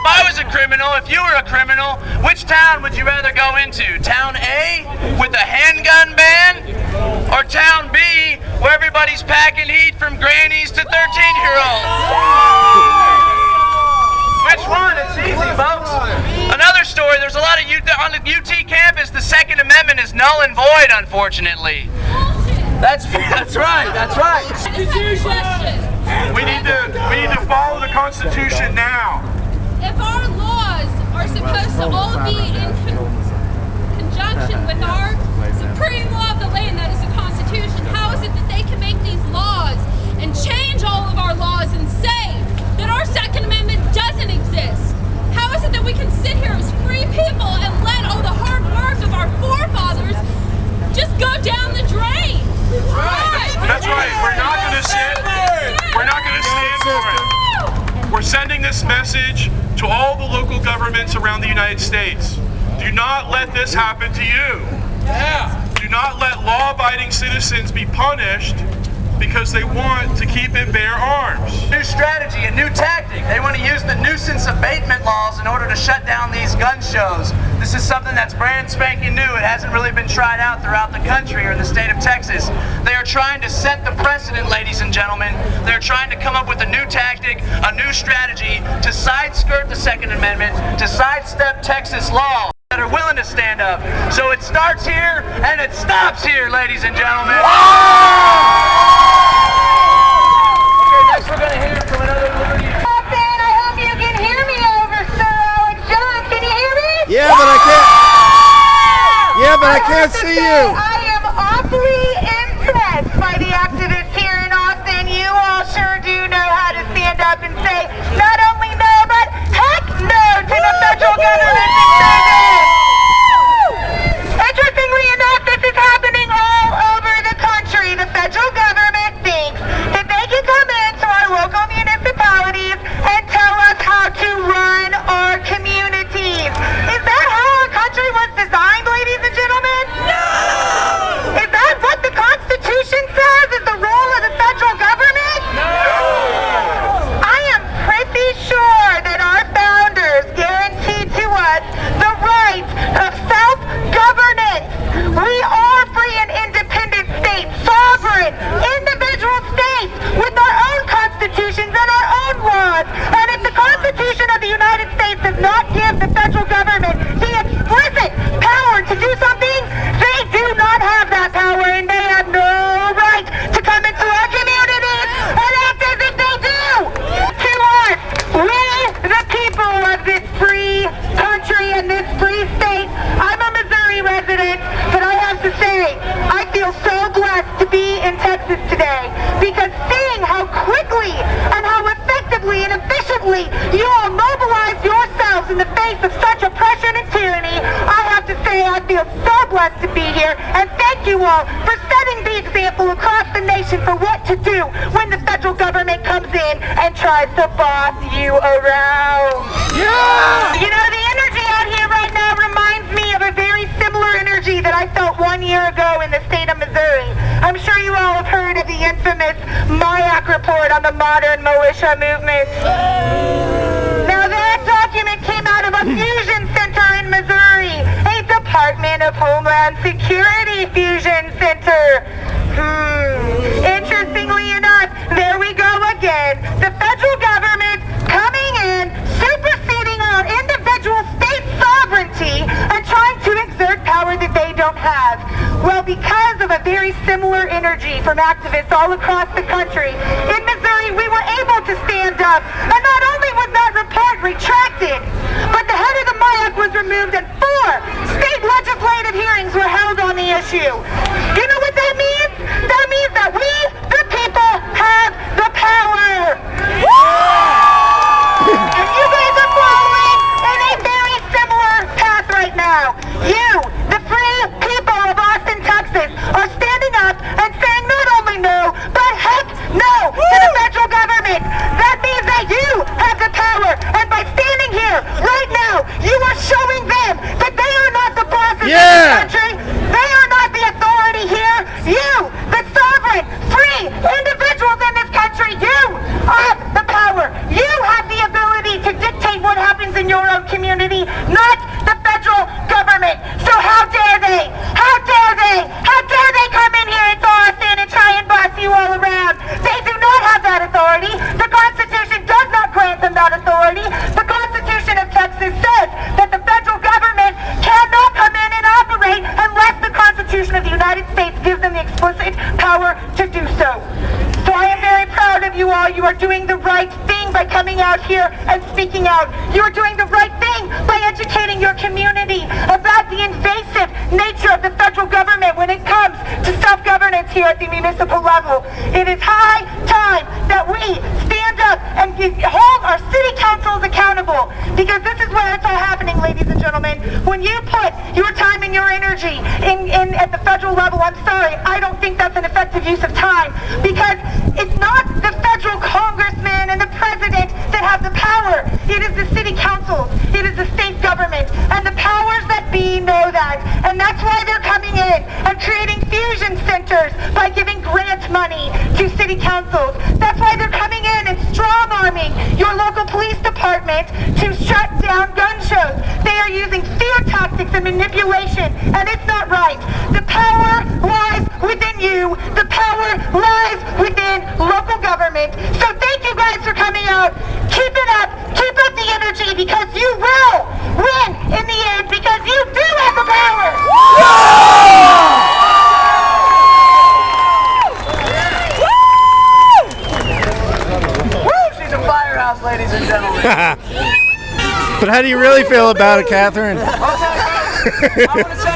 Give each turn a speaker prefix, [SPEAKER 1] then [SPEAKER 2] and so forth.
[SPEAKER 1] I was a criminal, if you were a criminal, which town would you rather go into? Town A with a handgun ban, or Town B where everybody's packing heat from grannies to 13-year-olds? Which one? It's easy, folks. Another story, there's a lot of on the UT campus, the Second Amendment is null and void, unfortunately. That's right.
[SPEAKER 2] We need to follow the Constitution now.
[SPEAKER 3] If our laws are supposed to all be in conjunction with our supreme law of the land, that is the Constitution, how is it that they can make these laws and change all of our laws and say that our Second Amendment doesn't exist? How is it that we can sit here as free people and let all the hard work of our forefathers just go down the drain?
[SPEAKER 2] That's right. We're not going to stand for it. We're sending this message to all the local governments around the United States. Do not let this happen to you. Do not let law-abiding citizens be punished because they want to keep and bear arms.
[SPEAKER 1] New strategy, a new tactic. They want to use the nuisance abatement laws in order to shut down these gun shows. This is something that's brand spanking new. It hasn't really been tried out throughout the country or in the state of Texas. They are trying to set the precedent, ladies and gentlemen. They're trying to come up with a new tactic, a new strategy to side-skirt the Second Amendment, to sidestep Texas law that are willing to stand up. So it starts here and it stops here, ladies and gentlemen. Next we're going to hear from another Liberty.
[SPEAKER 4] I hope you can hear me over, so John, can you hear me?
[SPEAKER 5] Yeah, but I can't see you.
[SPEAKER 4] I am awfully impressed by the activists here in Austin. You all sure do know how to stand up and say not only no, but heck no to the federal government that says it. Interestingly enough, this is happening all over the country. The federal government thinks that they can come into our local municipalities and tell us how to run our communities. Is that how our country was designed, ladies and gentlemen? No! Is that what the Constitution says is the role of the federal government? No! I am pretty sure that our founders guaranteed to us the right of self-governance. We are free and independent states, sovereign, individual states with our own constitutions and our own laws. And if the Constitution of the United States does not give the federal government the explicit power to do something, they do not have that power, and they have no right to come into our communities and act as if they do. To us, we, the people of this free country and this free state, I'm a Missouri resident, but I have to say, I feel so blessed to be in Texas today, because seeing how quickly and how effectively and efficiently you all mobilize yourselves in the face of such oppression and tyranny, I have to say I feel so blessed to be here, and thank you all for setting the example across the nation for what to do when the federal government comes in and tries to boss you around. Yeah! You know, the energy out here right now reminds me of a very similar energy that I felt 1 year ago in the state of Missouri. I'm sure you all have heard of the infamous MIAC report on the modern militia movement. Now that document came out of a fusion center in Missouri, a Department of Homeland Security fusion center. Interestingly enough, there we go again. The federal government coming in, superseding our individual state sovereignty and trying to exert power that they don't have. Well, because of a very similar energy from activists all across the country, in Missouri we were able to stand up, and not only was that report retracted, but the head of the MIAC was removed and 4 state legislative hearings were held on the issue. You know what that means? That means that we, the people, have the power. And you guys are following in a very similar path right now. You, the free people of Austin, Texas, are standing up and saying not only no, but heck no to the federal government. That means that you have the power, and by standing here right now, you are showing them that they are not the bosses of this country. They are not the authority. are doing the right thing by coming out here and speaking out. You are doing the right thing by educating your community about the invasive nature of the federal government when it comes to self-governance here at the municipal level. It is high time that we stand up and hold our city councils accountable, because this is where it's all happening, ladies and gentlemen. When you put your time and your energy in at the federal level, I'm sorry, I don't think that's an effective use of time, because it's not the federal congressman and the president that have the power. It is the city councils, it is the state government, and the powers that be know that. And that's why they're coming in and creating fusion centers by giving grant money to city councils. That's why they're coming in and strong-arming your local police department to shut down gun shows. They are using fear tactics and manipulation, and it's not right. The power lies within you. The power lies within local government. So thank you guys for coming out. Keep it up. Keep up the energy, because you will win in the end, because you do have the power.
[SPEAKER 1] Woo! She's a firehouse, ladies and gentlemen.
[SPEAKER 5] But how do you really feel about it, Catherine?
[SPEAKER 1] I want to say